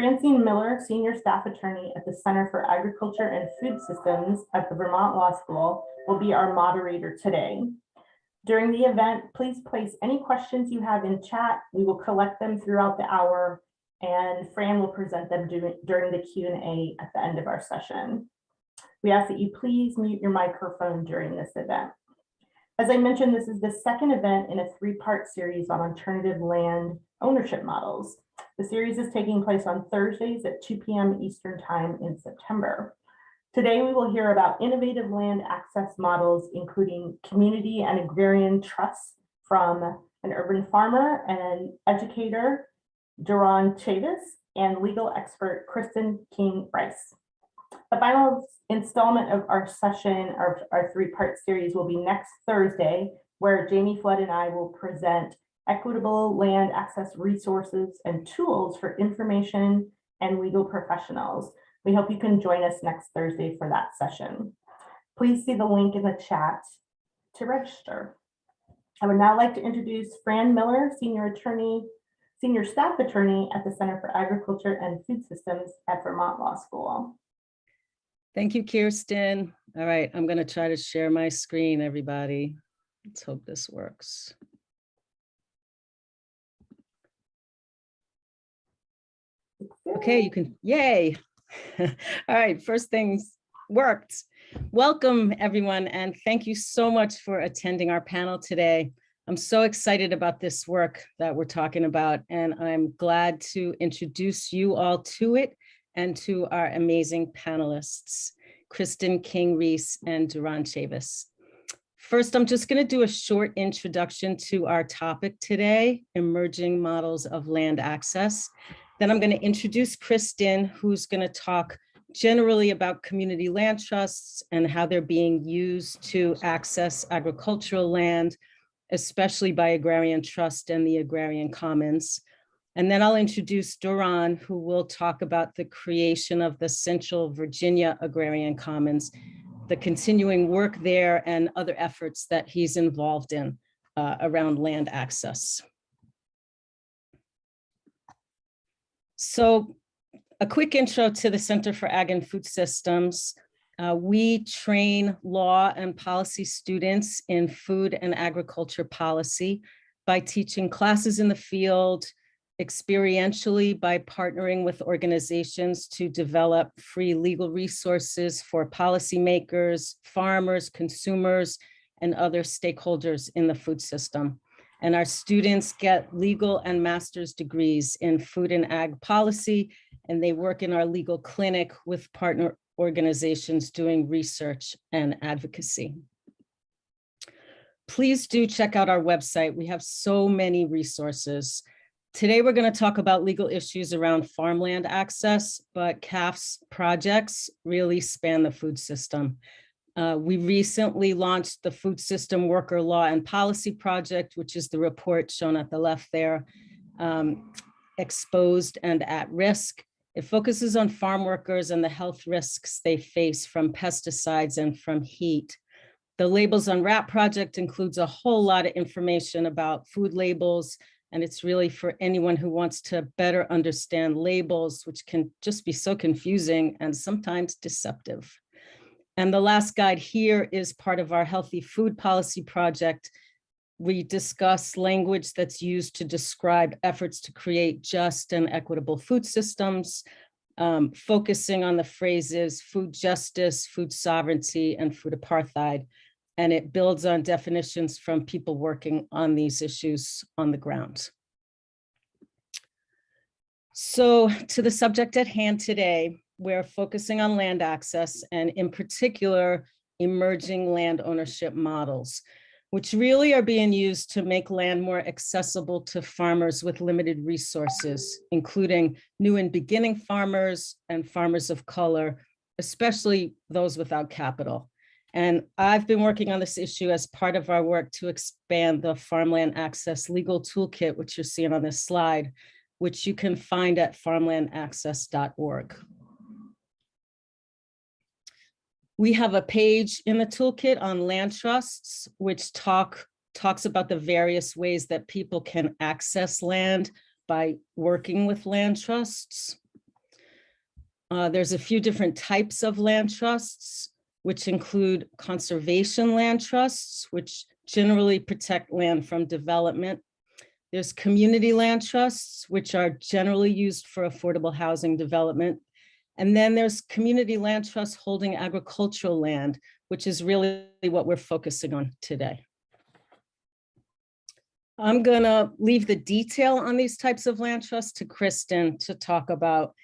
Francine Miller, Senior Staff Attorney at the Center for Agriculture and Food Systems at the Vermont Law School, will be our moderator today. During the event, please place any questions you have in chat. We will collect them throughout the hour, and Fran will present them during the Q&A at the end of our session. We ask that you please mute your microphone during this event. As I mentioned, this is the second event in a three-part series on alternative land ownership models. The series is taking place on Thursdays at 2 p.m. Eastern Time in September. Today, we will hear about innovative land access models, including community and agrarian trusts from an urban farmer and educator, Duron Chavis, and legal expert, Kristin King-Ries. The final installment of our session, our three-part series, will be next Thursday, where Jamie Flood and I will present equitable land access resources and tools for information and legal professionals. We hope you can join us next Thursday for that session. Please see the link in the chat to register. I would now like to introduce Fran Miller, Senior Staff Attorney at the Center for Agriculture and Food Systems at Vermont Law School. Thank you, Kirsten. All right, I'm going to try to share my screen, everybody. Let's hope this works. Okay, you can, yay. All right, first things worked. Welcome, everyone, and thank you so much for attending our panel today. I'm so excited about this work that we're talking about, and I'm glad to introduce you all to it and to our amazing panelists, Kristin King-Ries and Duron Chavis. First, I'm just going to do a short introduction to our topic today, emerging models of land access. Then I'm going to introduce Kristin, who's going to talk generally about community land trusts and how they're being used to access agricultural land, especially by agrarian trust and the agrarian commons. And then I'll introduce Duron, who will talk about the creation of the Central Virginia Agrarian Commons, the continuing work there and other efforts that he's involved in around land access. So a quick intro to the Center for Ag and Food Systems. We train law and policy students in food and agriculture policy by teaching classes in the field, experientially by partnering with organizations to develop free legal resources for policymakers, farmers, consumers, and other stakeholders in the food system. And our students get legal and master's degrees in food and ag policy, and they work in our legal clinic with partner organizations doing research and advocacy. Please do check out our website. We have so many resources. Today, we're going to talk about legal issues around farmland access, but CAF's projects really span the food system. We recently launched the Food System Worker Law and Policy Project, which is the report shown at the left there, Exposed and at Risk. It focuses on farm workers and the health risks they face from pesticides and from heat. The Labels Unwrapped project includes a whole lot of information about food labels, and it's really for anyone who wants to better understand labels, which can just be so confusing and sometimes deceptive. And the last guide here is part of our Healthy Food Policy Project. We discuss language that's used to describe efforts to create just and equitable food systems, focusing on the phrases food justice, food sovereignty, and food apartheid. And it builds on definitions from people working on these issues on the ground. So to the subject at hand today, we're focusing on land access and in particular, emerging land ownership models, which really are being used to make land more accessible to farmers with limited resources, including new and beginning farmers and farmers of color, especially those without capital. And I've been working on this issue as part of our work to expand the farmland access legal toolkit, which you're seeing on this slide, which you can find at farmlandaccess.org. We have a page in the toolkit on land trusts, which talks about the various ways that people can access land by working with land trusts. There's a few different types of land trusts, which include conservation land trusts, which generally protect land from development. There's community land trusts, which are generally used for affordable housing development. And then there's community land trusts holding agricultural land, which is really what we're focusing on today. I'm gonna leave the detail on these types of land trusts to Kristin to talk about.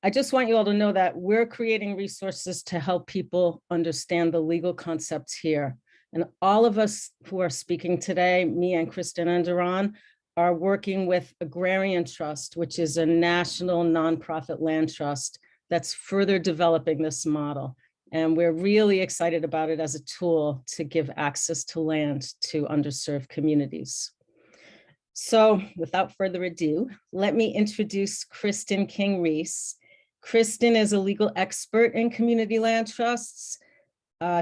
I just want you all to know that we're creating resources to help people understand the legal concepts here. And all of us who are speaking today, me and Kristin and Duron, are working with Agrarian Trust, which is a national nonprofit land trust that's further developing this model. And we're really excited about it as a tool to give access to land to underserved communities. So without further ado, let me introduce Kristin King-Ries. Kristin is a legal expert in community land trusts.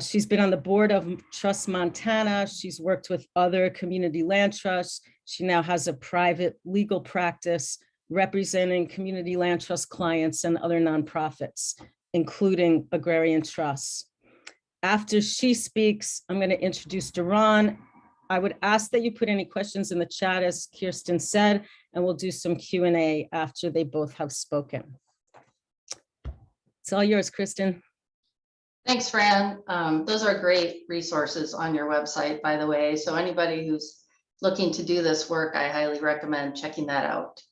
She's been on the board of Trust Montana. She's worked with other community land trusts. She now has a private legal practice representing community land trust clients and other nonprofits, including Agrarian Trusts. After she speaks, I'm going to introduce Duron. I would ask that you put any questions in the chat, as Kirsten said, and we'll do some Q&A after they both have spoken. It's all yours, Kristin. Thanks, Fran. Those are great resources on your website, by the way. So anybody who's looking to do this work, I highly recommend checking that out.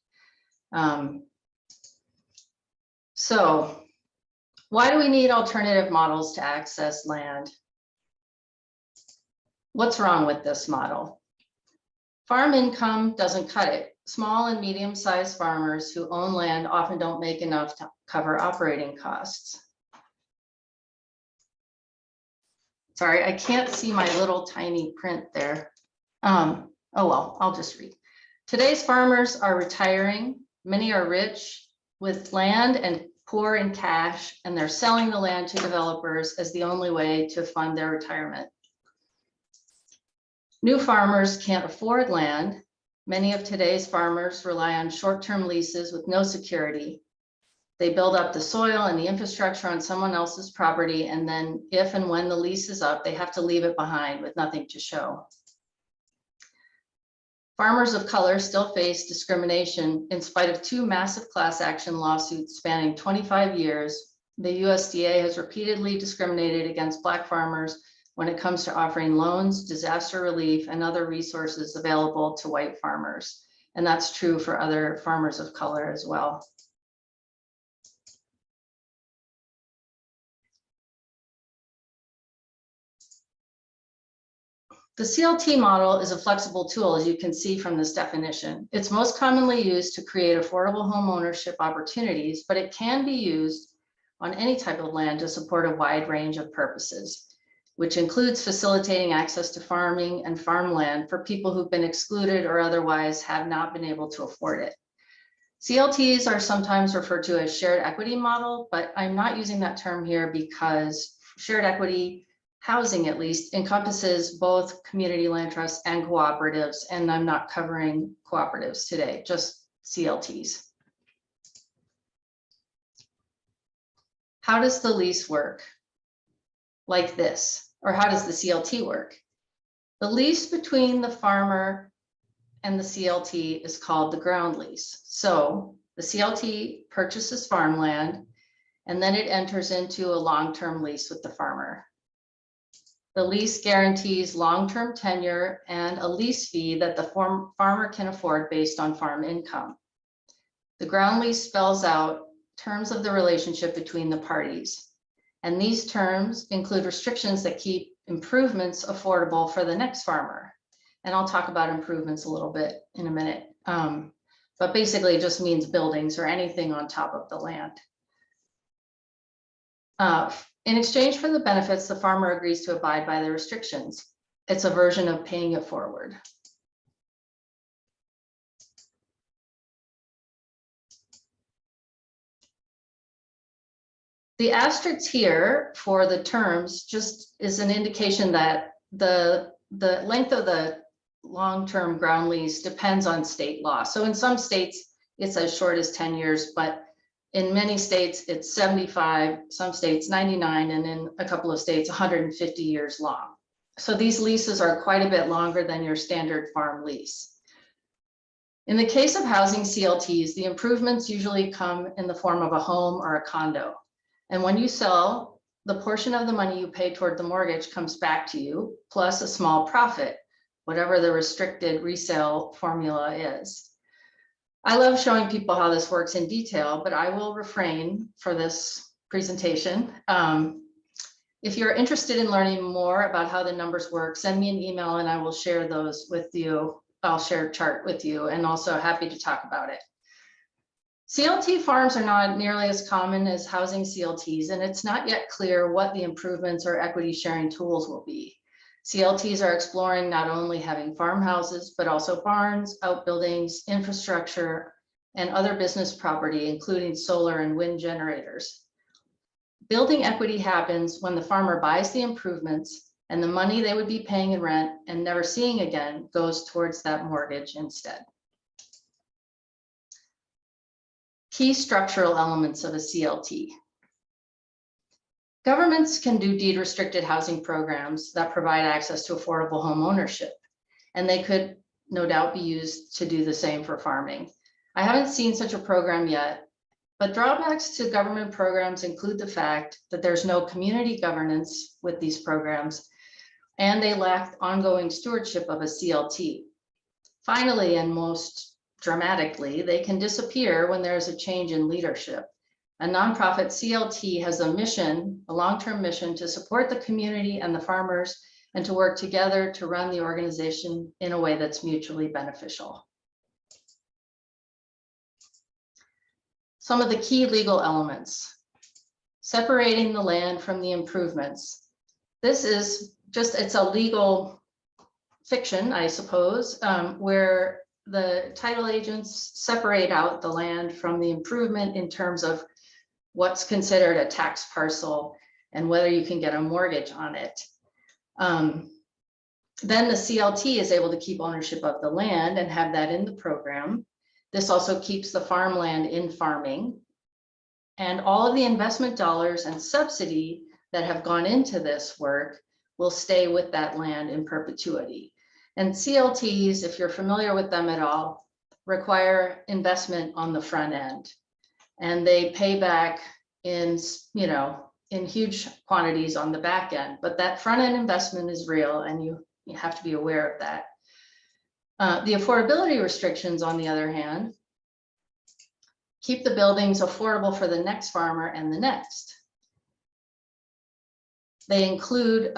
So why do we need alternative models to access land? What's wrong with this model? Farm income doesn't cut it. Small and medium-sized farmers who own land often don't make enough to cover operating costs. Sorry, I can't see my little tiny print there. Oh well, I'll just read. Today's farmers are retiring. Many are rich with land and poor in cash, and they're selling the land to developers as the only way to fund their retirement. New farmers can't afford land. Many of today's farmers rely on short-term leases with no security. They build up the soil and the infrastructure on someone else's property, and then if and when the lease is up, they have to leave it behind with nothing to show. Farmers of color still face discrimination in spite of 2 massive class action lawsuits spanning 25 years. The USDA has repeatedly discriminated against Black farmers when it comes to offering loans, disaster relief, and other resources available to white farmers. And that's true for other farmers of color as well. The CLT model is a flexible tool, as you can see from this definition. It's most commonly used to create affordable home ownership opportunities, but it can be used on any type of land to support a wide range of purposes, which includes facilitating access to farming and farmland for people who've been excluded or otherwise have not been able to afford it. CLTs are sometimes referred to as shared equity model, but I'm not using that term here because shared equity housing at least encompasses both community land trusts and cooperatives, and I'm not covering cooperatives today, just CLTs. How does the lease work? Like this, or how does the CLT work? The lease between the farmer and the CLT is called the ground lease. So the CLT purchases farmland, and then it enters into a long-term lease with the farmer. The lease guarantees long-term tenure and a lease fee that the farmer can afford based on farm income. The ground lease spells out terms of the relationship between the parties. And these terms include restrictions that keep improvements affordable for the next farmer. And I'll talk about improvements a little bit in a minute. But basically it just means buildings or anything on top of the land. In exchange for the benefits, the farmer agrees to abide by the restrictions. It's a version of paying it forward. The asterisks here for the terms just is an indication that the length of the long-term ground lease depends on state law. So in some states, it's as short as 10 years, but In many states, it's 75, some states 99, and in a couple of states, 150 years long. So these leases are quite a bit longer than your standard farm lease. In the case of housing CLTs, the improvements usually come in the form of a home or a condo. And when you sell, the portion of the money you pay toward the mortgage comes back to you, plus a small profit, whatever the restricted resale formula is. I love showing people how this works in detail, but I will refrain for this presentation. If you're interested in learning more about how the numbers work, send me an email and I will share those with you. I'll share a chart with you, and also happy to talk about it. CLT farms are not nearly as common as housing CLTs, and it's not yet clear what the improvements or equity sharing tools will be. CLTs are exploring not only having farmhouses, but also barns, outbuildings, infrastructure, and other business property, including solar and wind generators. Building equity happens when the farmer buys the improvements and the money they would be paying in rent and never seeing again goes towards that mortgage instead. Key structural elements of a CLT. Governments can do deed restricted housing programs that provide access to affordable home ownership, and they could no doubt be used to do the same for farming. I haven't seen such a program yet, but drawbacks to government programs include the fact that there's no community governance with these programs, and they lack ongoing stewardship of a CLT. Finally, and most dramatically, they can disappear when there's a change in leadership. A nonprofit CLT has a mission, a long-term mission, to support the community and the farmers and to work together to run the organization in a way that's mutually beneficial. Some of the key legal elements. Separating the land from the improvements. This is just, it's a legal fiction, I suppose, where the title agents separate out the land from the improvement in terms of what's considered a tax parcel and whether you can get a mortgage on it. Then the CLT is able to keep ownership of the land and have that in the program. This also keeps the farmland in farming. And all of the investment dollars and subsidy that have gone into this work will stay with that land in perpetuity. And CLTs, if you're familiar with them at all, require investment on the front end. And they pay back in, in huge quantities on the back end. But that front end investment is real, and you have to be aware of that. The affordability restrictions, on the other hand, keep the buildings affordable for the next farmer and the next. They include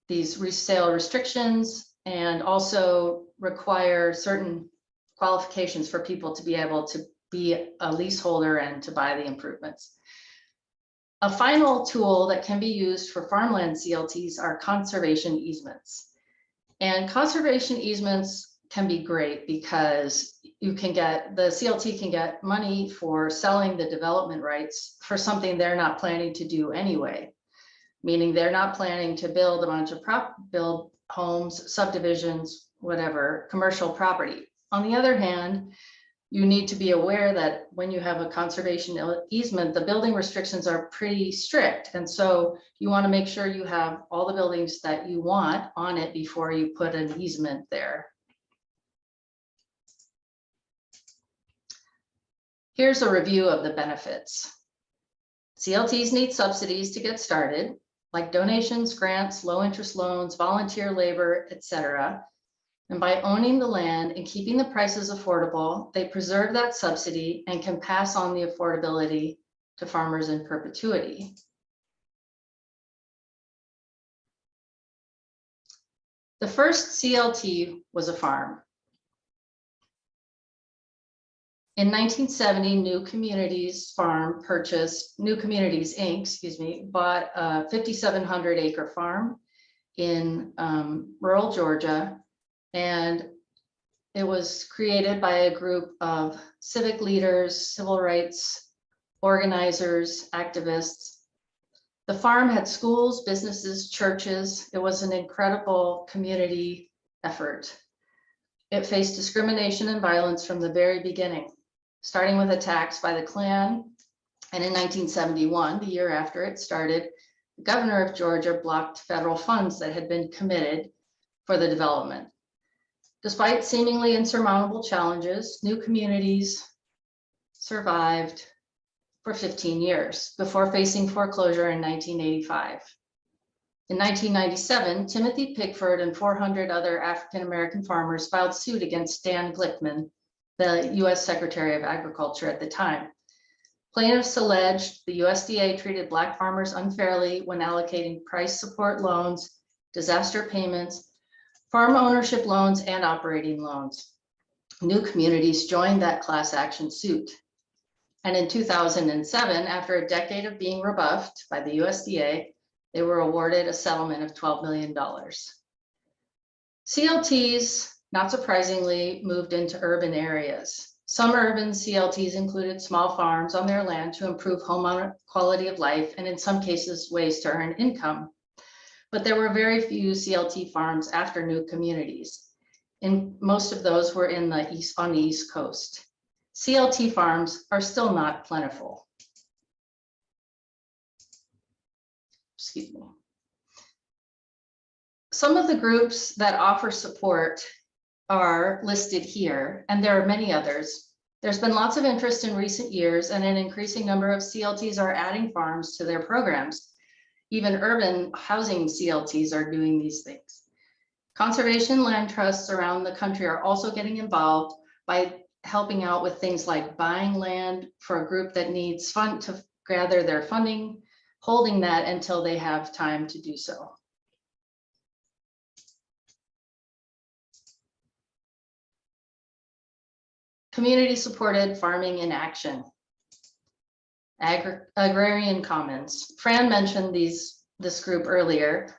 these resale restrictions and also require certain qualifications for people to be able to be a leaseholder and to buy the improvements. A final tool that can be used for farmland CLTs are conservation easements. And conservation easements can be great because you can get, the CLT can get money for selling the development rights for something they're not planning to do anyway. Meaning they're not planning to build a bunch of build homes, subdivisions, whatever, commercial property. On the other hand, you need to be aware that when you have a conservation easement, the building restrictions are pretty strict. And so you want to make sure you have all the buildings that you want on it before you put an easement there. Here's a review of the benefits. CLTs need subsidies to get started, like donations, grants, low interest loans, volunteer labor, etc. And by owning the land and keeping the prices affordable, they preserve that subsidy and can pass on the affordability to farmers in perpetuity. The first CLT was a farm. In 1970, New Communities Inc., bought a 5,700 acre farm in rural Georgia. And it was created by a group of civic leaders, civil rights organizers, activists. The farm had schools, businesses, churches. It was an incredible community effort. It faced discrimination and violence from the very beginning, starting with attacks by the Klan And in 1971, the year after it started, the governor of Georgia blocked federal funds that had been committed for the development. Despite seemingly insurmountable challenges, New Communities survived for 15 years before facing foreclosure in 1985. In 1997, Timothy Pickford and 400 other African-American farmers filed suit against Stan Glickman, the US Secretary of Agriculture at the time. Plaintiffs alleged the USDA treated Black farmers unfairly when allocating price support loans, disaster payments, farm ownership loans, and operating loans. New Communities joined that class action suit. And in 2007, after a decade of being rebuffed by the USDA, they were awarded a settlement of $12 million. CLTs, not surprisingly, moved into urban areas. Some urban CLTs included small farms on their land to improve homeowner quality of life, and in some cases, ways to earn income. But there were very few CLT farms after New Communities. And most of those were on the East Coast. CLT farms are still not plentiful. Excuse me. Some of the groups that offer support are listed here, and there are many others. There's been lots of interest in recent years, and an increasing number of CLTs are adding farms to their programs. Even urban housing CLTs are doing these things. Conservation land trusts around the country are also getting involved by helping out with things like buying land for a group that needs fund to gather their funding, holding that until they have time to do so. Community-supported farming in action. Agrarian Commons. Fran mentioned this group earlier.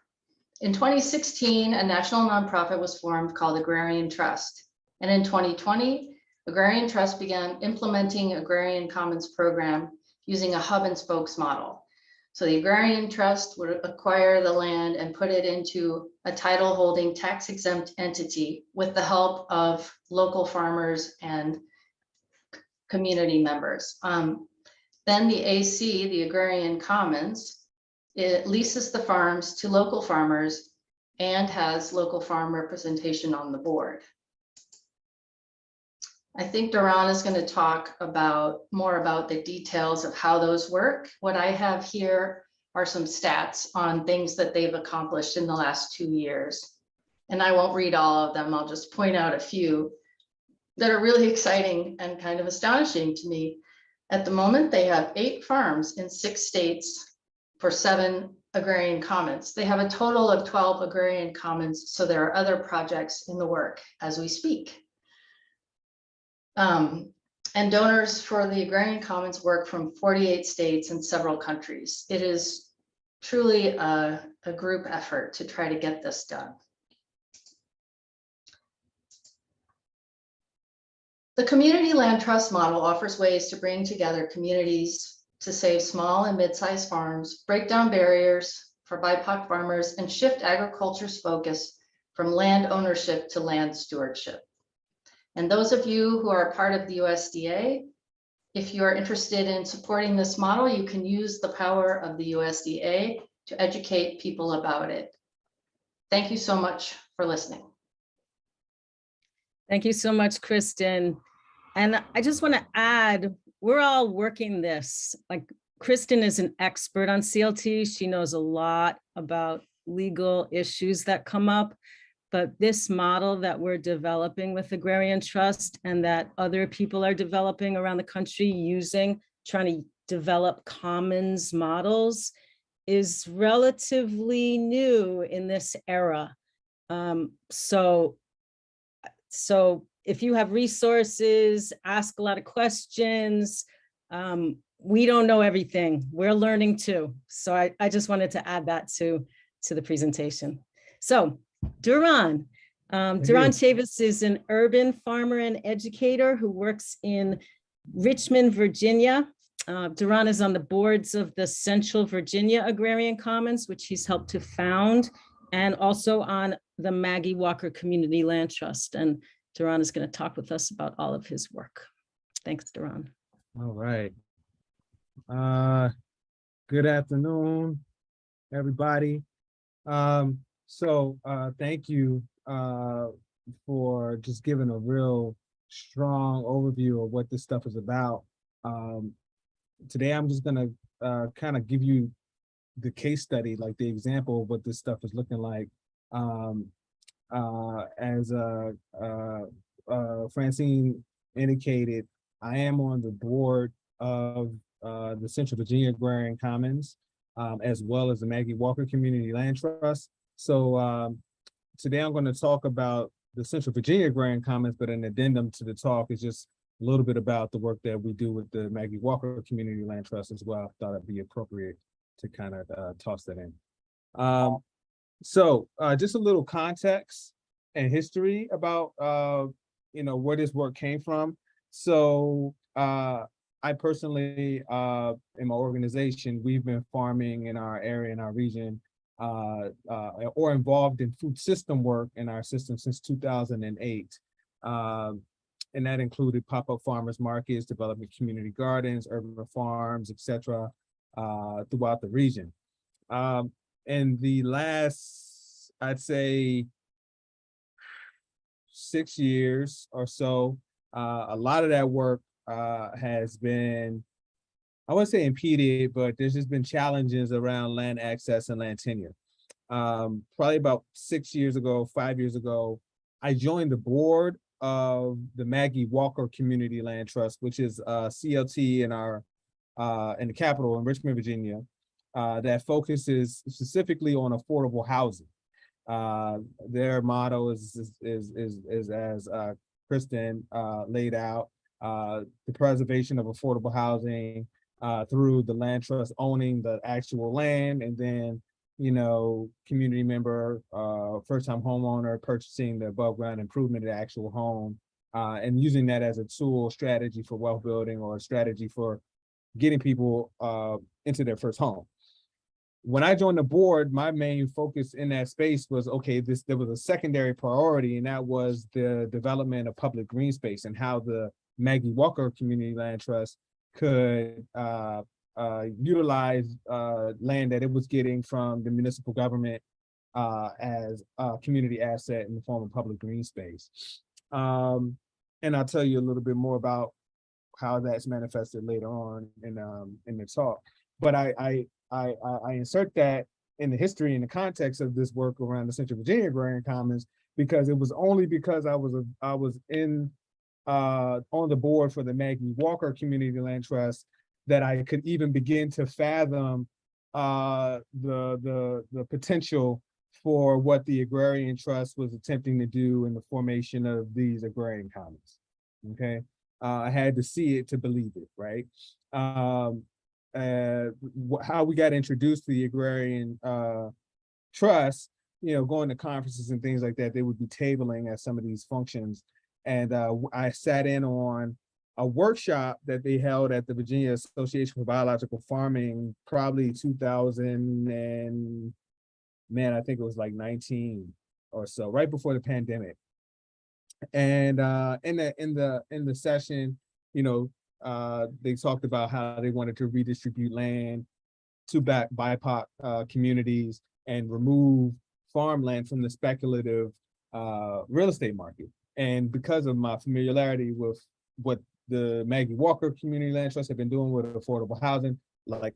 In 2016, a national nonprofit was formed called Agrarian Trust. And in 2020, Agrarian Trust began implementing Agrarian Commons program using a hub and spokes model. So the Agrarian Trust would acquire the land and put it into a title holding tax exempt entity with the help of local farmers and community members. Then the AC, the Agrarian Commons, it leases the farms to local farmers and has local farm representation on the board. I think Duron is going to talk more about the details of how those work. What I have here are some stats on things that they've accomplished in the last 2 years. And I won't read all of them. I'll just point out a few that are really exciting and kind of astonishing to me. At the moment, they have 8 farms in 6 states for 7 Agrarian Commons. They have a total of 12 Agrarian Commons, so there are other projects in the work as we speak. And donors for the Agrarian Commons work from 48 states and several countries. It is truly a group effort to try to get this done. The community land trust model offers ways to bring together communities to save small and mid-sized farms, break down barriers for BIPOC farmers, and shift agriculture's focus from land ownership to land stewardship. And those of you who are part of the USDA, if you are interested in supporting this model, you can use the power of the USDA to educate people about it. Thank you so much for listening. Thank you so much, Kristin. And I just want to add, we're all working this. Like, Kristin is an expert on CLT. She knows a lot about legal issues that come up. But this model that we're developing with Agrarian Trust and that other people are developing around the country trying to develop commons models is relatively new in this era. So if you have resources, ask a lot of questions. We don't know everything. We're learning too. So I just wanted to add that to the presentation. So Duron Chavis is an urban farmer and educator who works in Richmond, Virginia. Duron is on the boards of the Central Virginia Agrarian Commons, which he's helped to found, and also on the Maggie Walker Community Land Trust. And Duron is going to talk with us about all of his work. Thanks, Duron. All right. Good afternoon, everybody. Thank you for just giving a real strong overview of what this stuff is about. Today I'm just gonna kind of give you the case study, like the example of what this stuff is looking like. As Francine indicated, I am on the board of the Central Virginia Agrarian Commons, as well as the Maggie Walker Community Land Trust. So today I'm going to talk about the Central Virginia Agrarian Commons, but an addendum to the talk is just a little bit about the work that we do with the Maggie Walker Community Land Trust as well. I thought it'd be appropriate to kind of toss that in. Just a little context and history about where this work came from. So I personally, in my organization, we've been farming in our area, in our region, or involved in food system work in our system since 2008. And that included pop-up farmers markets, developing community gardens, urban farms, etc., throughout the region. In the last, I'd say, 6 years or so, a lot of that work has been, I wouldn't say impeded, but there's just been challenges around land access and land tenure. Probably about 6 years ago, 5 years ago, I joined the board of the Maggie Walker Community Land Trust, which is CLT in the capital in Richmond, Virginia, that focuses specifically on affordable housing. Their motto is as Kristin laid out, the preservation of affordable housing through the land trust owning the actual land, and then community member, first-time homeowner purchasing the above ground improvement of the actual home, and using that as a tool strategy for wealth building or a strategy for getting people into their first home. When I joined the board, my main focus in that space was, okay, there was a secondary priority, and that was the development of public green space and how the Maggie Walker Community Land Trust could utilize land that it was getting from the municipal government as a community asset in the form of public green space. And I'll tell you a little bit more about how that's manifested later on in the talk. But I insert that in the history and the context of this work around the Central Virginia Agrarian Commons, because it was only because I was on the board for the Maggie Walker Community Land Trust that I could even begin to fathom the potential for what the Agrarian Trust was attempting to do in the formation of these agrarian commons. Okay, I had to see it to believe it, right? How we got introduced to the Agrarian Trust, going to conferences and things like that, they would be tabling at some of these functions. And I sat in on a workshop that they held at the Virginia Association for Biological Farming, probably 2000 and, I think it was like 19 or so, right before the pandemic. And in the session, they talked about how they wanted to redistribute land to BIPOC communities and remove farmland from the speculative real estate market. And because of my familiarity with what the Maggie Walker Community Land Trust have been doing with affordable housing, like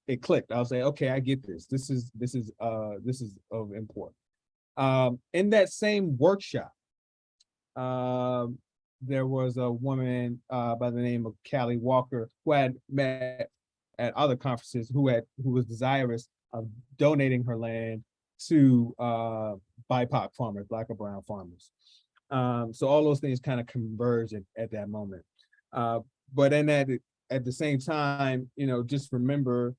it clicked. I was like, okay, I get this. This is of import. In that same workshop, there was a woman by the name of Callie Walker who had met at other conferences who was desirous of donating her land to BIPOC farmers, Black or brown farmers. So all those things kind of converged at that moment. But then at the same time, just remember,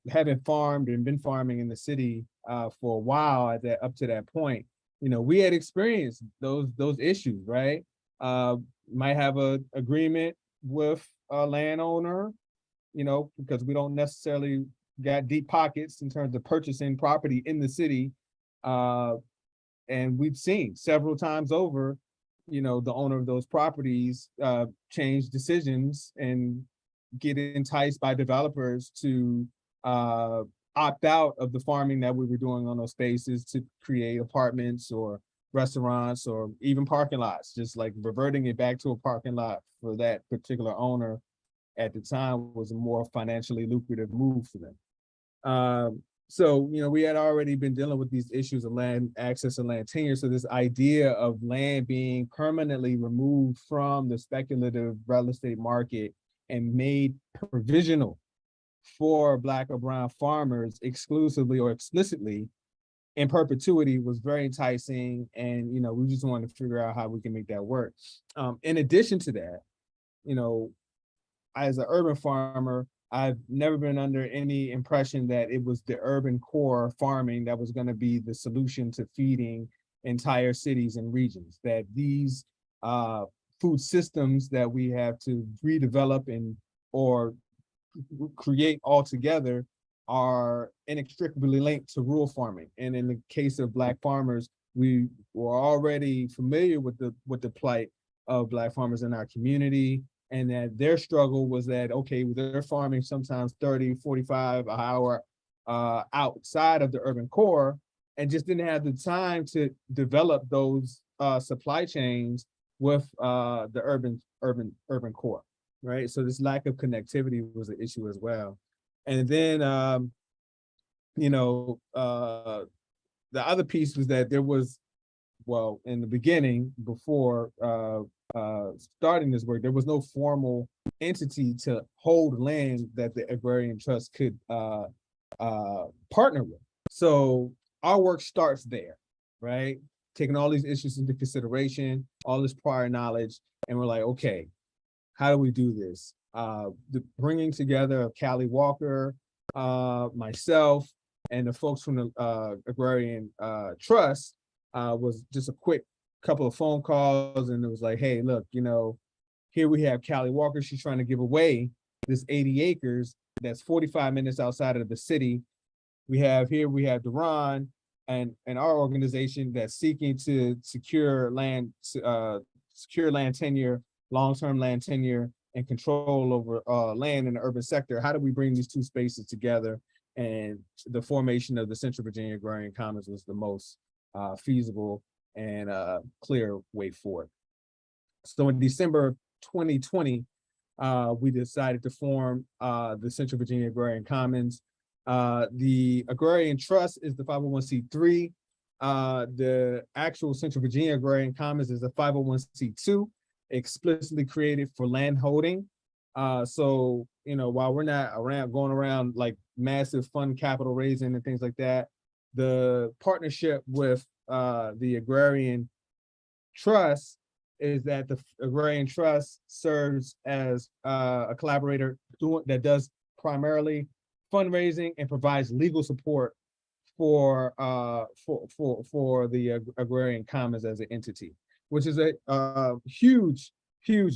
having farmed and been farming in the city for a while up to that point, we had experienced those issues, right? Might have an agreement with a landowner, because we don't necessarily got deep pockets in terms of purchasing property in the city. And we've seen several times over, the owner of those properties change decisions and get enticed by developers to opt out of the farming that we were doing on those spaces to create apartments or restaurants or even parking lots, just like reverting it back to a parking lot for that particular owner at the time was a more financially lucrative move for them. So, we had already been dealing with these issues of land access and land tenure. So this idea of land being permanently removed from the speculative real estate market and made provisional for Black or brown farmers exclusively or explicitly in perpetuity was very enticing. And, we just wanted to figure out how we can make that work. In addition to that, as an urban farmer, I've never been under any impression that it was the urban core farming that was going to be the solution to feeding entire cities and regions, that these food systems that we have to redevelop or create altogether are inextricably linked to rural farming. And in the case of Black farmers, we were already familiar with the plight of Black farmers in our community, and that their struggle was that, okay, they're farming sometimes 30, 45 an hour outside of the urban core, and just didn't have the time to develop those supply chains with the urban core, right? So this lack of connectivity was an issue as well. And then, the other piece was that there was, well, in the beginning, before starting this work, there was no formal entity to hold land that the Agrarian Trust could partner with. So our work starts there, right? Taking all these issues into consideration, all this prior knowledge, and we're like, okay, how do we do this? The bringing together of Callie Walker, myself, and the folks from the Agrarian Trust was just a quick couple of phone calls, and it was like, hey, look, here we have Callie Walker. She's trying to give away this 80 acres that's 45 minutes outside of the city. We have Duron and our organization that's seeking to secure land tenure, long-term land tenure, and control over land in the urban sector. How do we bring these two spaces together? And the formation of the Central Virginia Agrarian Commons was the most feasible and clear way forward. So in December 2020, we decided to form the Central Virginia Agrarian Commons. The Agrarian Trust is the 501c3. The actual Central Virginia Agrarian Commons is a 501c2, explicitly created for land holding. So, while we're not going around like massive fund capital raising and things like that, the partnership with the Agrarian Trust is that the Agrarian Trust serves as a collaborator that does primarily fundraising and provides legal support for the Agrarian Commons as an entity, which is a huge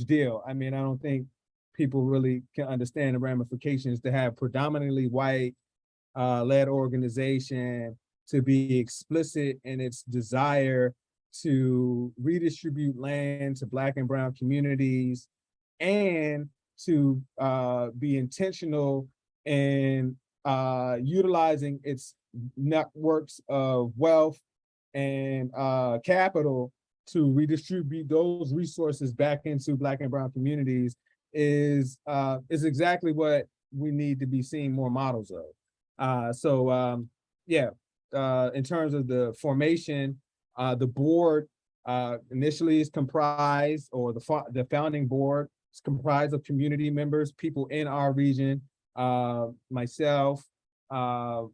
deal. I mean, I don't think people really can understand the ramifications to have predominantly white led organization to be explicit in its desire to redistribute land to Black and brown communities, and to be intentional in utilizing its networks of wealth and capital to redistribute those resources back into Black and brown communities is exactly what we need to be seeing more models of. In terms of the formation, the board initially is comprised, or the founding board is comprised of community members, people in our region, myself, other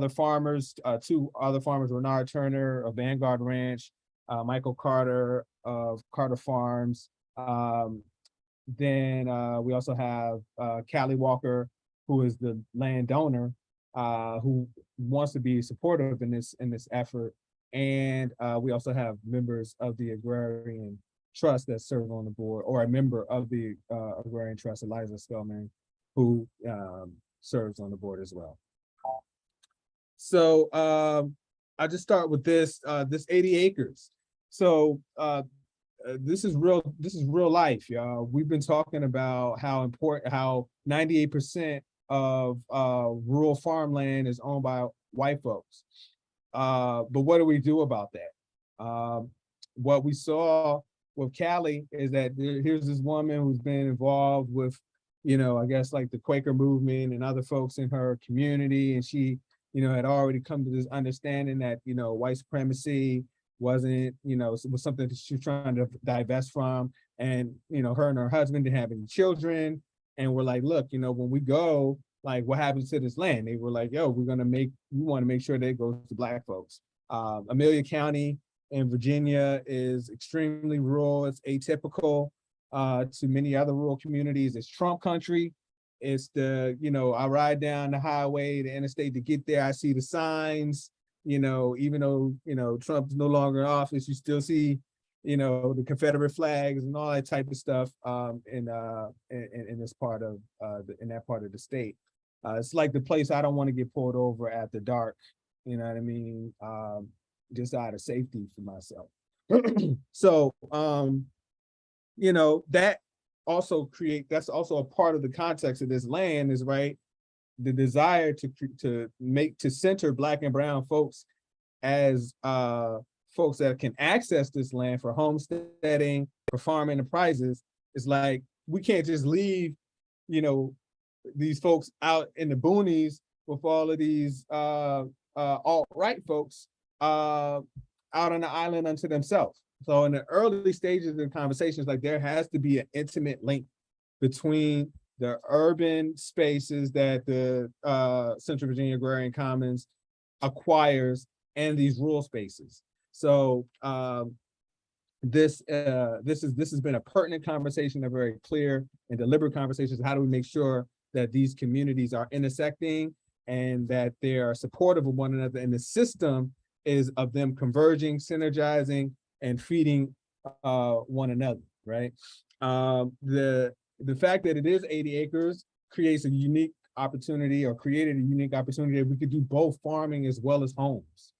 farmers, two other farmers, Renard Turner of Vanguard Ranch, Michael Carter of Carter Farms. Then we also have Callie Walker, who is the landowner, who wants to be supportive in this effort. And we also have members of the Agrarian Trust that serve on the board, or a member of the Agrarian Trust, Eliza Spellman, who serves on the board as well. So I'll just start with this 80 acres. So this is real life, y'all. We've been talking about how 98% of rural farmland is owned by white folks. But what do we do about that? What we saw with Cali is that here's this woman who's been involved with, I guess like the Quaker movement and other folks in her community. And she, had already come to this understanding that, white supremacy wasn't, was something that she was trying to divest from. And, her and her husband didn't have any children. And we're like, look, when we go, like, what happens to this land? They were like, yo, we want to make sure that it goes to Black folks. Amelia County in Virginia is extremely rural. It's atypical to many other rural communities. It's Trump country. It's I ride down the highway, the interstate to get there. I see the signs, even though, Trump's no longer in office, you still see, the Confederate flags and all that type of stuff in this part of in that part of the state. It's like the place I don't want to get pulled over at the dark, you know what I mean? Just out of safety for myself. So, that's also a part of the context of this land is, right, the desire to center Black and brown folks as folks that can access this land for homesteading, for farm enterprises. Is like, we can't just leave, these folks out in the boonies with all of these alt-right folks out on the island unto themselves. So in the early stages of the conversations, like, there has to be an intimate link between the urban spaces that the Central Virginia Agrarian Commons acquires and these rural spaces. So this has been a pertinent conversation, a very clear and deliberate conversation. How do we make sure that these communities are intersecting and that they are supportive of one another, and the system is of them converging, synergizing, and feeding one another, right? The fact that it is 80 acres creates a unique opportunity, or created a unique opportunity that we could do both farming as well as homes.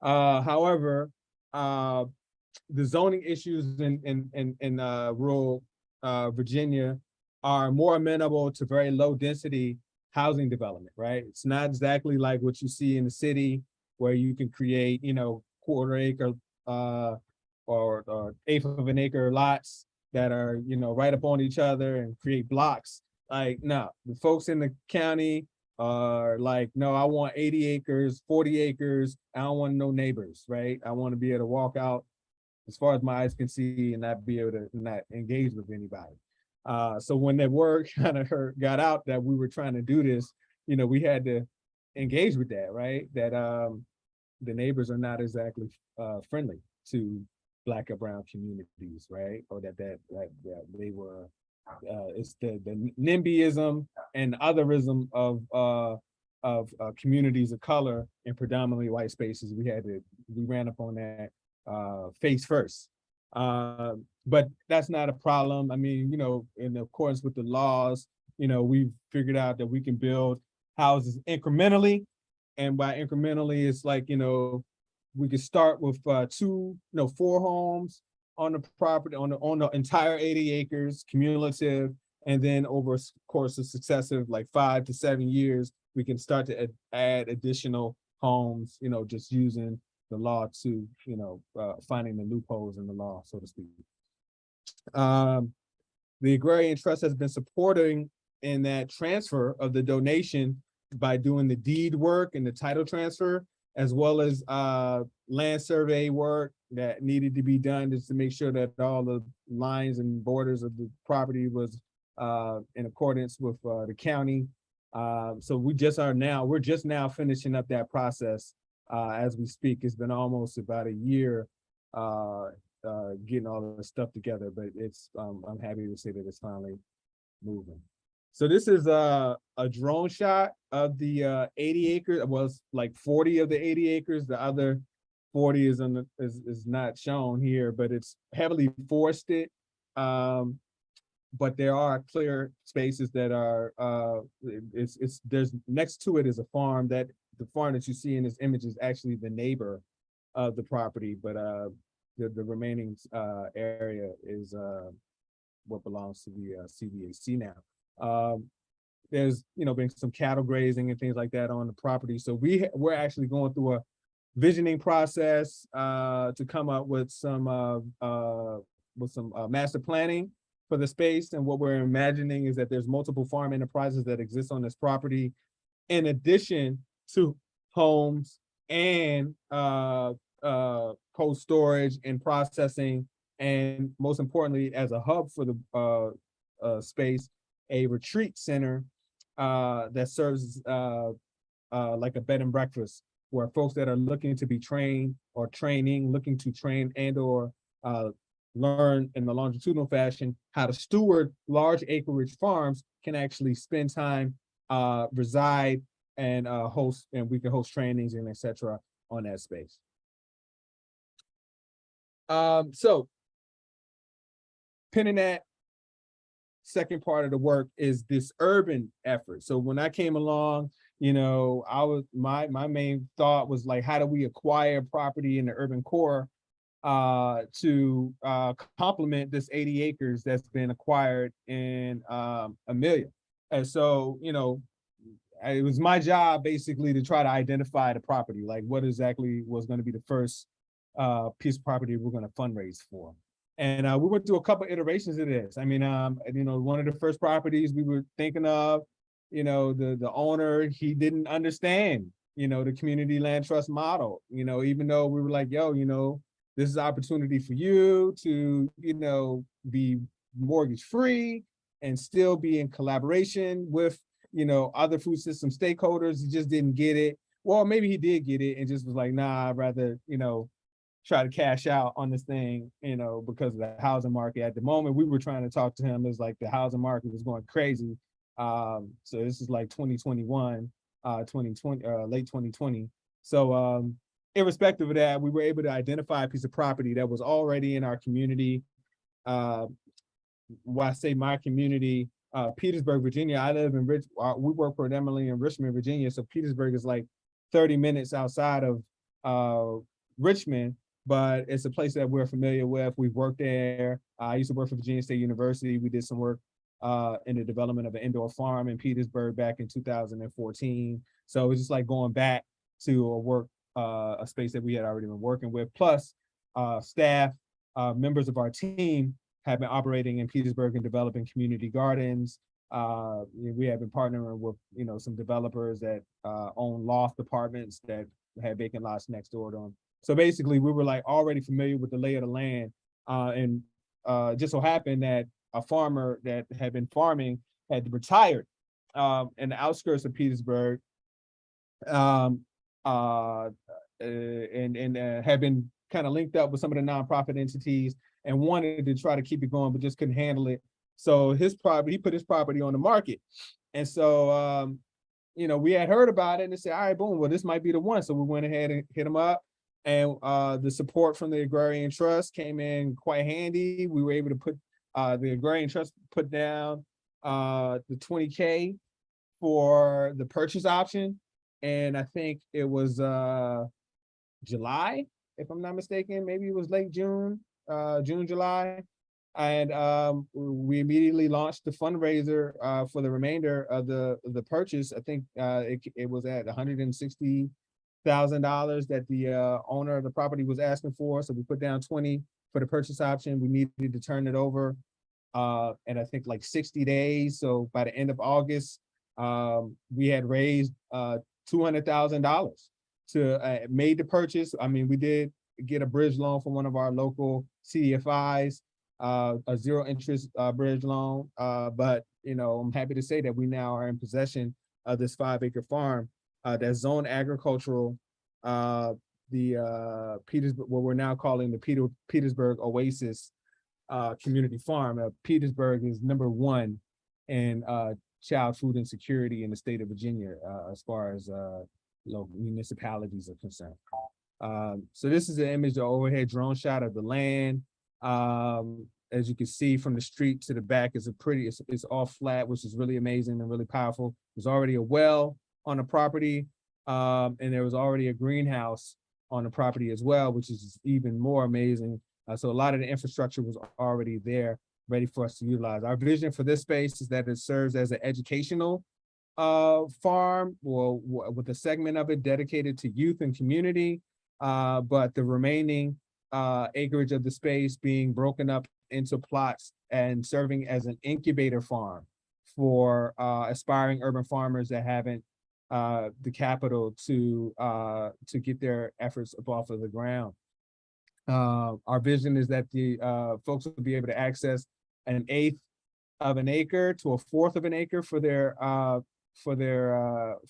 However, the zoning issues in rural Virginia are more amenable to very low density housing development, right? It's not exactly like what you see in the city where you can create, quarter acre or eighth of an acre lots that are, right up on each other and create blocks. Like, no, the folks in the county are like, no, I want 80 acres, 40 acres. I don't want no neighbors, right? I want to be able to walk out as far as my eyes can see and not be able to not engage with anybody. So when that word kind of got out that we were trying to do this, we had to engage with that, right? That the neighbors are not exactly friendly to Black or brown communities, right? Or that they were, it's the NIMBYism and otherism of communities of color in predominantly white spaces. We ran up on that face first. But that's not a problem. I mean, in accordance with the laws, we've figured out that we can build houses incrementally. And by incrementally, it's like, we could start with 4 homes on the property, on the entire 80 acres cumulative. And then over a course of successive, like 5 to 7 years, we can start to add additional homes, just using the law to, finding the loopholes in the law, so to speak. The Agrarian Trust has been supporting in that transfer of the donation by doing the deed work and the title transfer, as well as land survey work that needed to be done just to make sure that all the lines and borders of the property was in accordance with the county. So we're just now finishing up that process as we speak. It's been almost about a year getting all the stuff together, but it's I'm happy to say that it's finally moving. So this is a drone shot of the 80 acres. Well, it's like 40 of the 80 acres. The other 40 is not shown here, but it's heavily forested. But there are clear spaces that are there's next to it is a farm. That the farm that you see in this image is actually the neighbor of the property, but the remaining area is what belongs to the CVAC now. There's been some cattle grazing and things like that on the property, so we're actually going through a visioning process to come up with some master planning for the space. And what we're imagining is that there's multiple farm enterprises that exist on this property, in addition to homes and cold storage and processing, and most importantly, as a hub for the space, a retreat center that serves like a bed and breakfast, where folks that are looking to be trained or looking to train and or learn in the longitudinal fashion how to steward large acreage farms can actually spend time, reside, and host, and we can host trainings and etc. on that space. So pinning that second part of the work is this urban effort. So when I came along, my main thought was like, how do we acquire property in the urban core to complement this 80 acres that's been acquired in Amelia. And so, it was my job basically to try to identify the property, like what exactly was going to be the first piece of property we're going to fundraise for. And we went through a couple iterations of this. I mean, one of the first properties we were thinking of, the owner, he didn't understand, the community land trust model, even though we were like, yo, this is an opportunity for you to, be mortgage free and still be in collaboration with, other food system stakeholders. He just didn't get it. Well, maybe he did get it and just was like, nah, I'd rather, try to cash out on this thing, because of the housing market. At the moment we were trying to talk to him, it was like the housing market was going crazy. So this is like 2021, 2020, late 2020. So irrespective of that, we were able to identify a piece of property that was already in our community. When I say my community, Petersburg, Virginia, I live in we work predominantly in Richmond, Virginia. So Petersburg is like 30 minutes outside of Richmond, but it's a place that we're familiar with. We've worked there. I used to work for Virginia State University. We did some work in the development of an indoor farm in Petersburg back in 2014. So it's just like going back to a space that we had already been working with. Plus, staff, members of our team have been operating in Petersburg and developing community gardens. We have been partnering with some developers that own loft apartments that had vacant lots next door to them. So basically, we were like already familiar with the lay of the land, and just so happened that a farmer that had been farming had retired in the outskirts of Petersburg, and had been kind of linked up with some of the nonprofit entities and wanted to try to keep it going, but just couldn't handle it. So he put his property on the market, and so we had heard about it and said, all right, boom, well, this might be the one. So we went ahead and hit him up. And the support from the Agrarian Trust came in quite handy. We were able to put the Agrarian Trust put down the $20K for the purchase option. And I think it was July, if I'm not mistaken. Maybe it was late June, July. And we immediately launched the fundraiser for the remainder of the purchase. I think it was at $160,000 that the owner of the property was asking for. So we put down 20 for the purchase option. We needed to turn it over and I think like 60 days. So by the end of August, we had raised $200,000 to made the purchase. I mean, we did get a bridge loan from one of our local CDFIs, a zero interest bridge loan. But I'm happy to say that we now are in possession of this 5-acre farm that's zoned agricultural. The Petersburg, what we're now calling the Petersburg Oasis community farm. Petersburg is #1 in child food insecurity in the state of Virginia, as far as local municipalities are concerned. So this is an image, the overhead drone shot of the land. As you can see from the street to the back, it's it's all flat, which is really amazing and really powerful. There's already a well on the property, and there was already a greenhouse on the property as well, which is even more amazing. So a lot of the infrastructure was already there, ready for us to utilize. Our vision for this space is that it serves as an educational farm, or with a segment of it dedicated to youth and community, but the remaining acreage of the space being broken up into plots and serving as an incubator farm for aspiring urban farmers that haven't the capital to get their efforts up off of the ground. Our vision is that the folks will be able to access 1/8 of an acre to 1/4 of an acre for their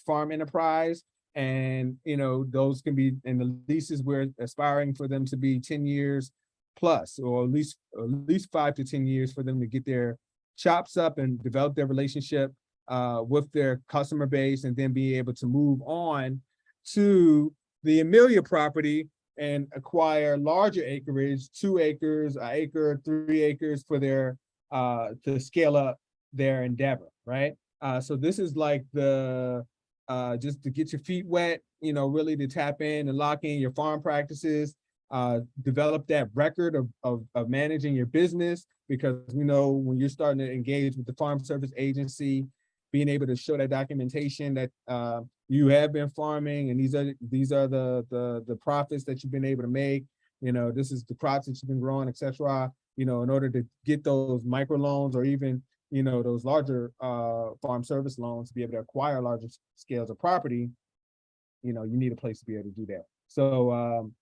farm enterprise. And, you know, those can be, in the leases, we're aspiring for them to be 10 years plus, or at least 5 to 10 years for them to get their chops up and develop their relationship with their customer base, and then be able to move on to the Amelia property and acquire larger acreage, 2 acres, 1 acre, 3 acres for their to scale up their endeavor, right? So this is like the just to get your feet wet, you know, really to tap in and lock in your farm practices, develop that record of managing your business, because we know when you're starting to engage with the Farm Service Agency, being able to show that documentation that you have been farming, and these are the profits that you've been able to make. You know, this is the crops that you've been growing, etc. You know, in order to get those microloans, or even, you know, those larger farm service loans, to be able to acquire larger scales of property, you know, you need a place to be able to do that. So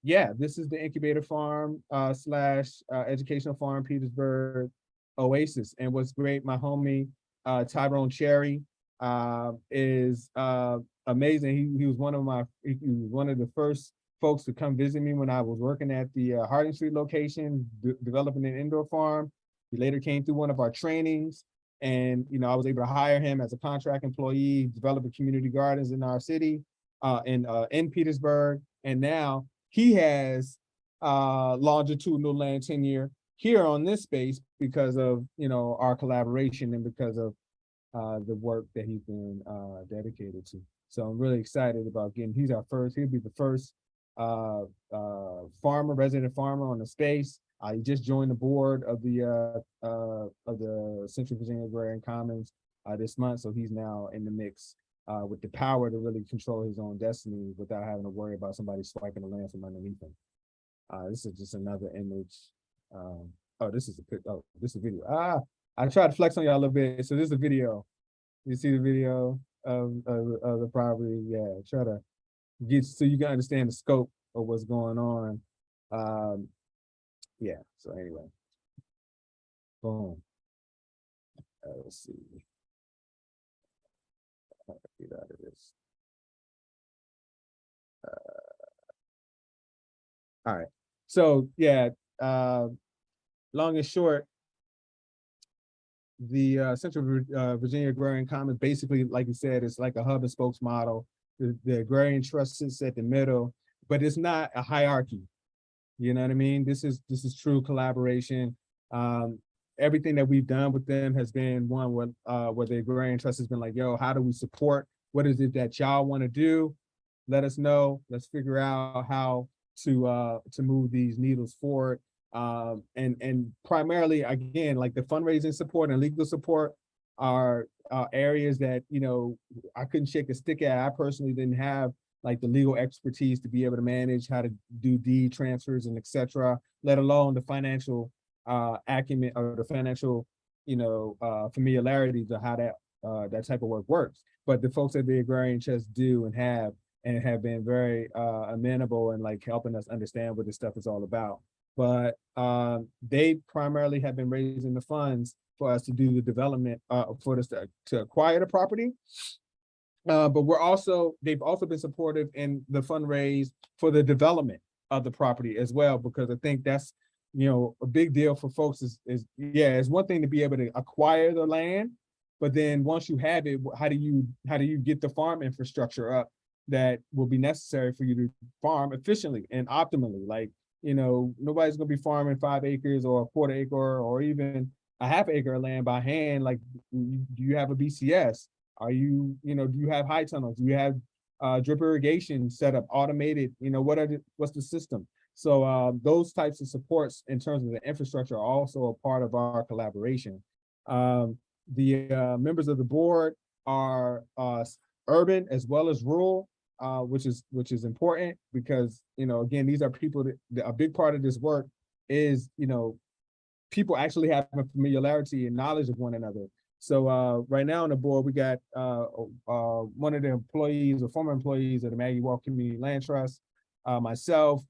yeah, this is the incubator farm slash educational farm, Petersburg Oasis. And what's great, my homie Duron Chavis is amazing. He was one of the first folks to come visit me when I was working at the Harding Street location, developing an indoor farm. He later came through one of our trainings, and, you know, I was able to hire him as a contract employee, developing community gardens in our city, in Petersburg. And now he has longitudinal land tenure here on this space because of, you know, our collaboration, and because of the work that he's been dedicated to. So I'm really excited about he'll be the first resident farmer on the space. He just joined the board of the Central Virginia Agrarian Commons this month, so he's now in the mix with the power to really control his own destiny without having to worry about somebody swiping the land from underneath him. This is just another image. This is a video. I tried to flex on y'all a little bit. So this is a video. You see the video of the property. Yeah, try to get so you can understand the scope of what's going on. Yeah, so anyway. Boom. Let's see. Get out of this. All right. So yeah, long and short, the Central Virginia Agrarian Commons, basically, like you said, it's like a hub and spokes model. The Agrarian Trust sits at the middle, but it's not a hierarchy. You know what I mean? This is true collaboration. Everything that we've done with them has been one where the Agrarian Trust has been like, yo, how do we support? What is it that y'all want to do? Let us know. Let's figure out how to move these needles forward. And primarily, again, like the fundraising support and legal support are areas that, you know, I couldn't shake a stick at. I personally didn't have like the legal expertise to be able to manage how to do deed transfers and etc., let alone the financial acumen or the financial, you know, familiarity to how that type of work works. But the folks at the Agrarian Trust do and have been very amenable and like helping us understand what this stuff is all about. But they primarily have been raising the funds for us to do the development, for us to acquire the property. But they've also been supportive in the fundraise for the development of the property as well, because I think that's, you know, a big deal for folks is it's one thing to be able to acquire the land, but then once you have it, how do you get the farm infrastructure up that will be necessary for you to farm efficiently and optimally? Like, you know, nobody's gonna be farming 5 acres or a 1/4 acre or even a 1/2 acre of land by hand. Like, do you have a BCS? Are you, you know, do you have high tunnels? Do you have drip irrigation setup, automated, what's the system? So those types of supports in terms of the infrastructure are also a part of our collaboration. The members of the board are urban as well as rural, which is important because, again, these are people that a big part of this work is, people actually having familiarity and knowledge of one another. So right now on the board, we got one of the employees or former employees of the Maggie Walk Community Land Trust, myself,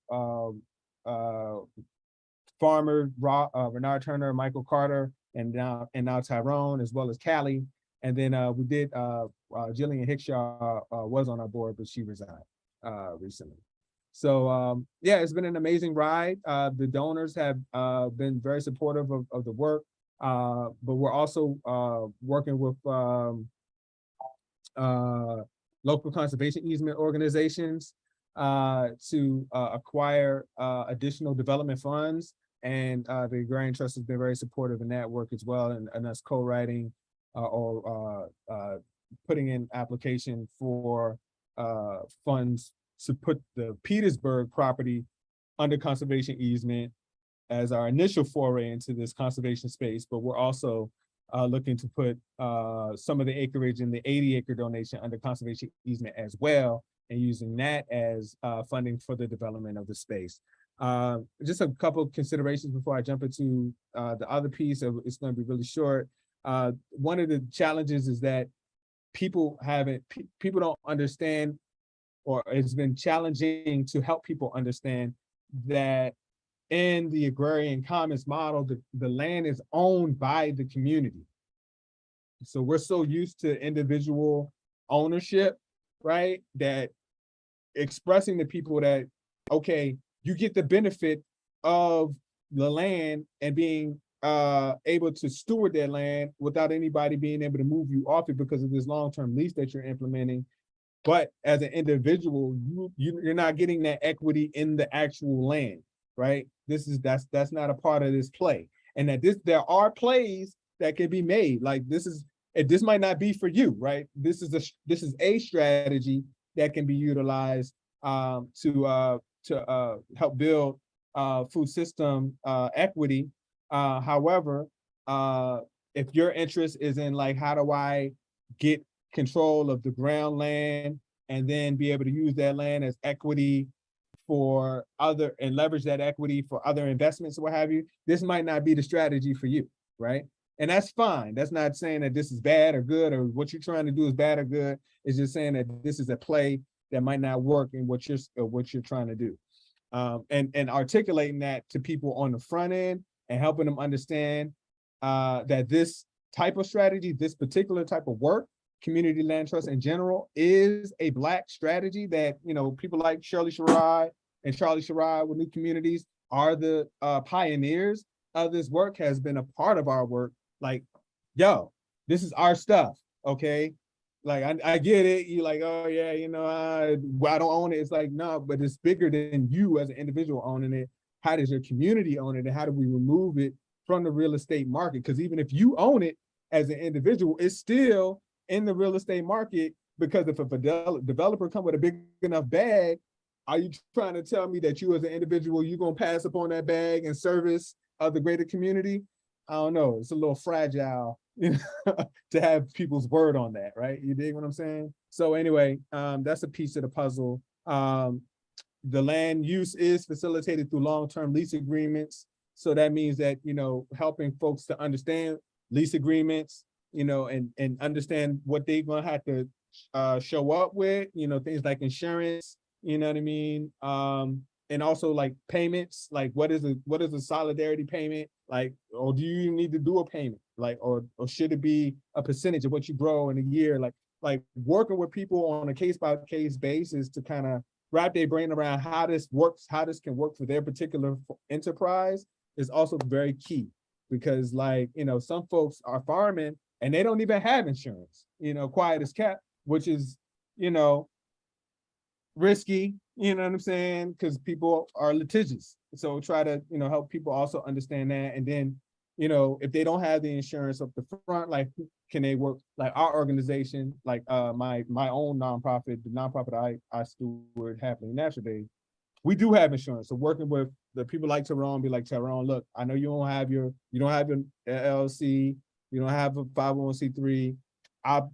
farmer Renard Turner, Michael Carter, and now Tyrone, as well as Callie. And then we did Jillian Hickshaw was on our board, but she resigned recently. So yeah, it's been an amazing ride. The donors have been very supportive of the work, but we're also working with local conservation easement organizations to acquire additional development funds. And the Agrarian Trust has been very supportive in that work as well, and us co-writing or putting in application for funds to put the Petersburg property under conservation easement as our initial foray into this conservation space. But we're also looking to put some of the acreage in the 80-acre donation under conservation easement as well, and using that as funding for the development of the space. Just a couple of considerations before I jump into the other piece. It's going to be really short. One of the challenges is that people don't understand, or it's been challenging to help people understand that in the agrarian commons model, the land is owned by the community. So we're so used to individual ownership, right? That expressing to people that, okay, you get the benefit of the land and being able to steward that land without anybody being able to move you off it because of this long-term lease that you're implementing. But as an individual, you're not getting that equity in the actual land, right? That's not a part of this play. And that there are plays that can be made. Like this might not be for you, right? This is a strategy that can be utilized to help build food system equity. However, if your interest is in like, how do I get control of the ground land and then be able to use that land as equity for and leverage that equity for other investments or what have you, this might not be the strategy for you, right? And that's fine. That's not saying that this is bad or good, or what you're trying to do is bad or good. It's just saying that this is a play that might not work in what you're trying to do. And articulating that to people on the front end and helping them understand that this type of strategy, this particular type of work, community land trust in general, is a Black strategy that, people like Shirley Shirai and Charlie Shirai with New Communities are the pioneers of this work, has been a part of our work. Like, yo, this is our stuff, okay? Like, I get it. You're like, oh yeah, I don't own it. It's like, no, but it's bigger than you as an individual owning it. How does your community own it? And how do we remove it from the real estate market? Because even if you own it as an individual, it's still in the real estate market, because if a developer come with a big enough bag, are you trying to tell me that you as an individual, you're going to pass upon that bag in service of the greater community? I don't know. It's a little fragile to have people's word on that, right? You dig what I'm saying? So anyway, that's a piece of the puzzle. The land use is facilitated through long-term lease agreements. So that means that, helping folks to understand lease agreements, and understand what they're going to have to show up with, things like insurance, you know what I mean? And also like payments, like what is a solidarity payment? Like, or do you need to do a payment? Like, or should it be a percentage of what you grow in a year? Like working with people on a case-by-case basis to kind of wrap their brain around how this works, how this can work for their particular enterprise is also very key. Because some folks are farming and they don't even have insurance, quiet as kept, which is, risky, you know what I'm saying? Because people are litigious. So try to, help people also understand that. And then, you know, if they don't have the insurance up the front, like can they work, like our organization, like my own nonprofit, the nonprofit I steward, Happening Natural Day, we do have insurance. So working with the people like Tyrone, be like, Tyrone, look, I know you don't have your LLC, you don't have a 501c3.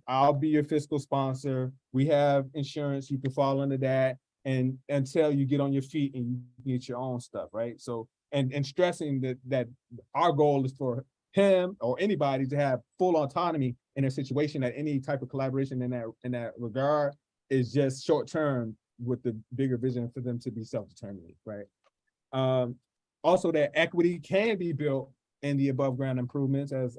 I'll be your fiscal sponsor. We have insurance, you can fall under that, and until you get on your feet and you get your own stuff, right? So and stressing that our goal is for him or anybody to have full autonomy in their situation, that any type of collaboration in that regard is just short term, with the bigger vision for them to be self-determining, right? Also, that equity can be built in the above ground improvements, as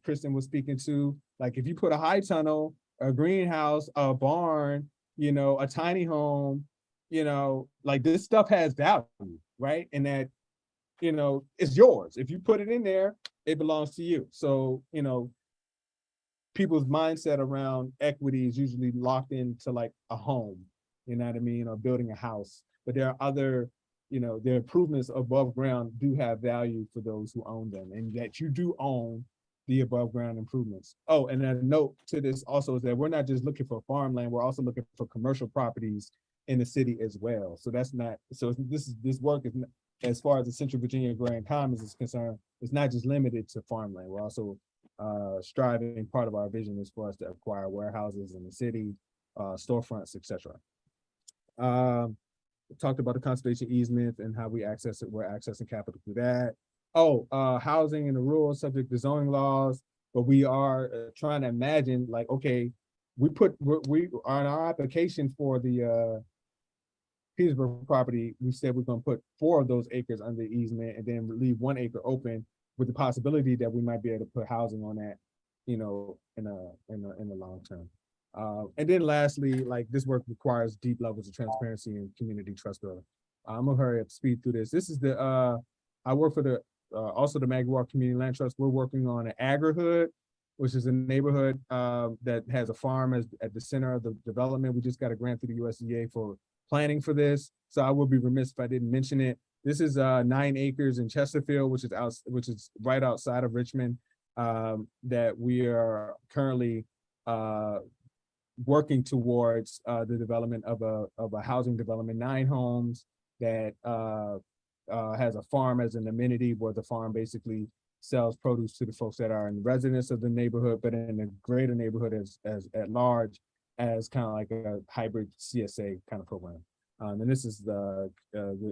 Kristin was speaking to. Like if you put a high tunnel, a greenhouse, a barn, you know, a tiny home, you know, like this stuff has value, right? And that, you know, it's yours. If you put it in there, it belongs to you. So, you know, people's mindset around equity is usually locked into like a home, you know what I mean, or building a house. But there are other, you know, the improvements above ground do have value for those who own them, and that you do own the above ground improvements. Oh, and a note to this also is that we're not just looking for farmland, we're also looking for commercial properties in the city as well. So that's not, so this work is, as far as the Central Virginia Agrarian Commons is concerned, it's not just limited to farmland. We're also striving, part of our vision is for us to acquire warehouses in the city, storefronts, etc. Talked about the conservation easement and how we access it. We're accessing capital through that. Oh, housing in the rural subject to zoning laws, but we are trying to imagine, like, okay, we on our application for the Petersburg property, we said we're going to put 4 of those acres under easement and then leave 1 acre open, with the possibility that we might be able to put housing on that, you know, in the long term. And then lastly, like this work requires deep levels of transparency and community trust building. I'm gonna hurry up, speed through this. This is the, I work for the, also the Maggie Walk Community Land Trust. We're working on an agrihood, which is a neighborhood that has a farm at the center of the development. We just got a grant through the USDA for planning for this. So I would be remiss if I didn't mention it. This is 9 acres in Chesterfield, which is right outside of Richmond, that we are currently working towards the development of a housing development, 9 homes that has a farm as an amenity, where the farm basically sells produce to the folks that are in residents of the neighborhood, but in the greater neighborhood as at large, as kind of like a hybrid CSA kind of program. And this is the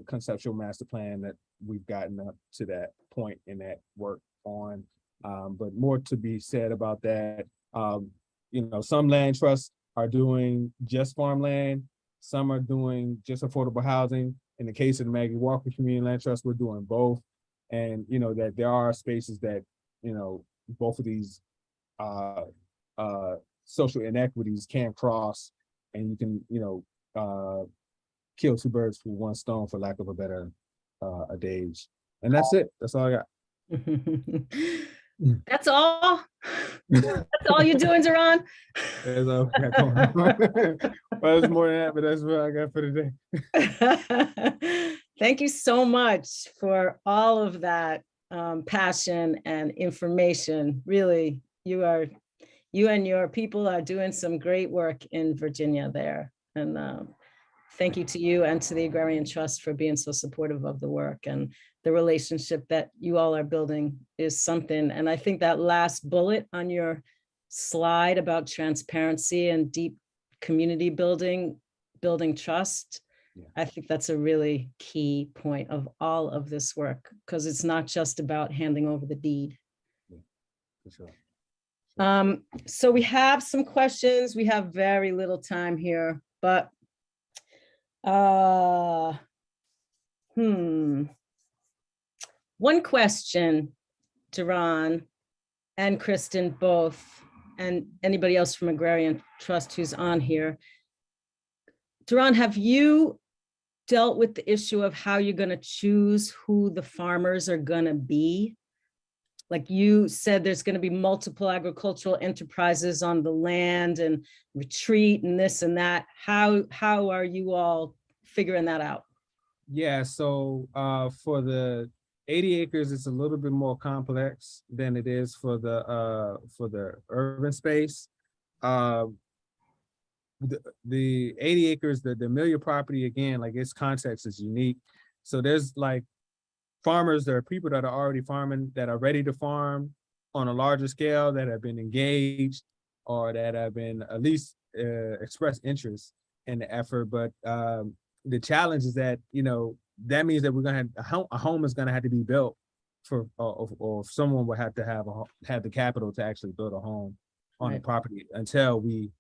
conceptual master plan that we've gotten up to that point in that work on. But more to be said about that. You know, some land trusts are doing just farmland, some are doing just affordable housing. In the case of the Maggie Walker Community Land Trust, we're doing both. And, you know, that there are spaces that, you know, both of these social inequities can cross, and you can, you know, kill 2 birds with 1 stone, for lack of a better adage. And that's it. That's all I got. That's all? That's all you're doing, Duron? That's all I got going on. Well, it's more than that, but that's what I got for today. Thank you so much for all of that passion and information. Really, you and your people are doing some great work in Virginia there. And thank you to you and to the Agrarian Trust for being so supportive of the work, and the relationship that you all are building is something. And I think that last bullet on your slide about transparency and deep community building trust, yeah. I think that's a really key point of all of this work, because it's not just about handing over the deed. Yeah, for sure. So we have some questions. We have very little time here, but one question, Duron and Kristin both, and anybody else from Agrarian Trust who's on here. Duron, have you dealt with the issue of how you're going to choose who the farmers are going to be? Like you said, there's going to be multiple agricultural enterprises on the land and retreat and this and that. How are you all figuring that out? Yeah, so for the 80 acres is a little bit more complex than it is for the urban space. The 80 acres, the Amelia property, again, like its context is unique. So there's like farmers, there are people that are already farming, that are ready to farm on a larger scale, that have been engaged or that have been at least expressed interest in the effort. But the challenge is that, you know, that means that we're gonna have a home is gonna have to be built for, or someone will have to have the capital to actually build a home on the property until we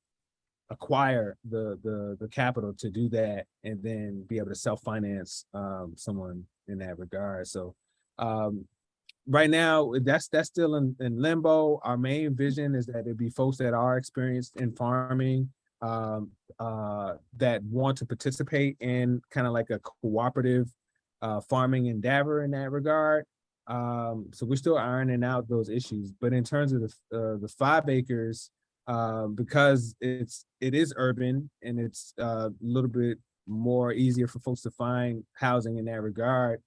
acquire the capital to do that, and then be able to self-finance someone in that regard. So right now, that's still in limbo. Our main vision is that it'd be folks that are experienced in farming, that want to participate in kind of like a cooperative farming endeavor in that regard. So we're still ironing out those issues. But in terms of the 5 acres, because it is urban and it's a little bit more easier for folks to find housing in that regard,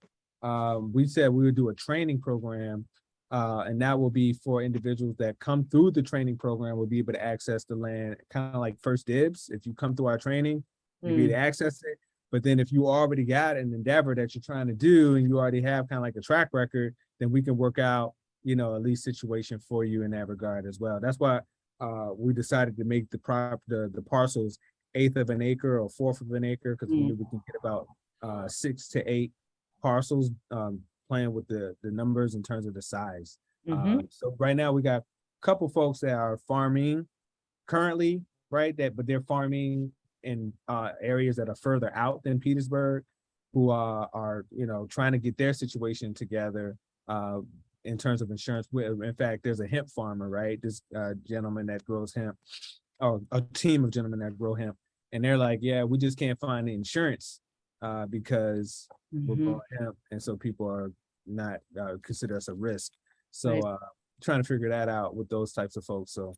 we said we would do a training program, and that will be for individuals that come through the training program will be able to access the land, kind of like first dibs. If you come through our training, you'll be able to access it. But then if you already got an endeavor that you're trying to do and you already have kind of like a track record, then we can work out, you know, a lease situation for you in that regard as well. That's why we decided to make the parcels 1/8 of an acre or 1/4 of an acre, because we knew we can get about 6 to 8 parcels, playing with the numbers in terms of the size. So right now we got a couple folks that are farming currently, right? But they're farming in areas that are further out than Petersburg, who are you know, trying to get their situation together in terms of insurance. In fact, there's a hemp farmer, right? This gentleman that grows hemp, or a team of gentlemen that grow hemp, and they're like, yeah, we just can't find the insurance because we're growing hemp, and so people are not consider us a risk. So trying to figure that out with those types of folks. So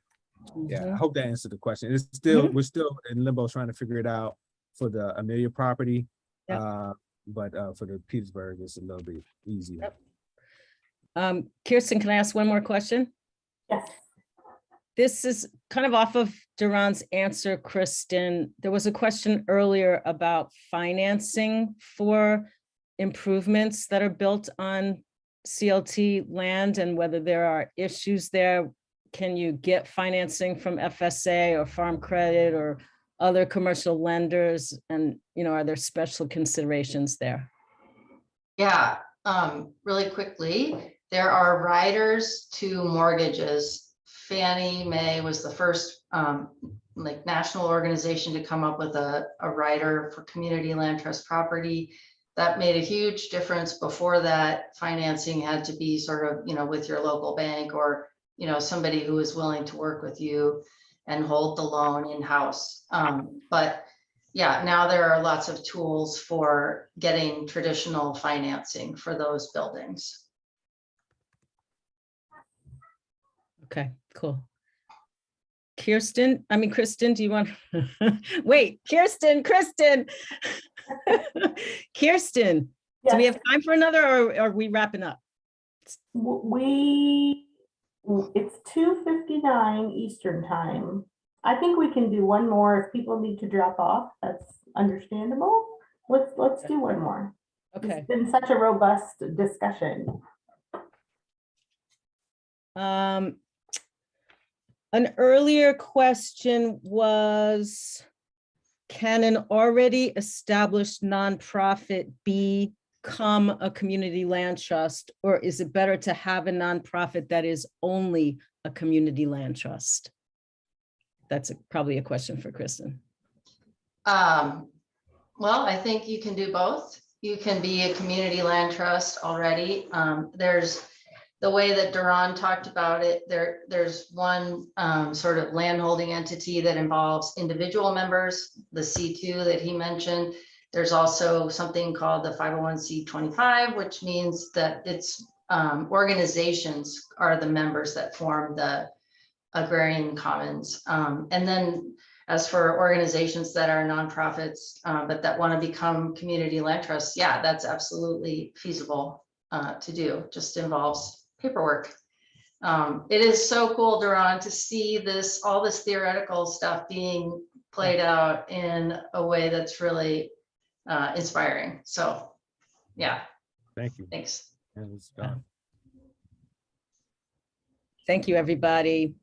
yeah, I hope that answered the question. It's still we're still in limbo trying to figure it out for the Amelia property, but for the Petersburg, it's a little bit easier. Kirsten, can I ask one more question? Yes. This is kind of off of Duron's answer, Kristin. There was a question earlier about financing for improvements that are built on CLT land and whether there are issues there. Can you get financing from FSA or Farm Credit or other commercial lenders? And, you know, are there special considerations there? Yeah, really quickly, there are riders to mortgages. Fannie Mae was the first like national organization to come up with a rider for community land trust property. That made a huge difference. Before that, financing had to be sort of, you know, with your local bank or, you know, somebody who is willing to work with you and hold the loan in-house. But yeah, now there are lots of tools for getting traditional financing for those buildings. Okay, cool. Kristin, do you want, wait, Kristin. Kirsten, Yes. do we have time for another, or are we wrapping up? It's 2:59 Eastern time. I think we can do one more. If people need to drop off, that's understandable. Let's do one more. Okay. It's been such a robust discussion. An earlier question was, can an already established nonprofit become a community land trust, or is it better to have a nonprofit that is only a community land trust? That's probably a question for Kristin. Well, I think you can do both. You can be a community land trust already. There's the way that Duron talked about it. There's one sort of landholding entity that involves individual members, the C2 that he mentioned. There's also something called the 501c25, which means that it's organizations are the members that form the Agrarian Commons. And then as for organizations that are nonprofits, but that want to become community land trusts, yeah, that's absolutely feasible. to do, just involves paperwork. It is so cool, Duron, to see this, all this theoretical stuff being played out in a way that's really inspiring. So, yeah, Thank you. thanks. And it's done. Thank you, everybody.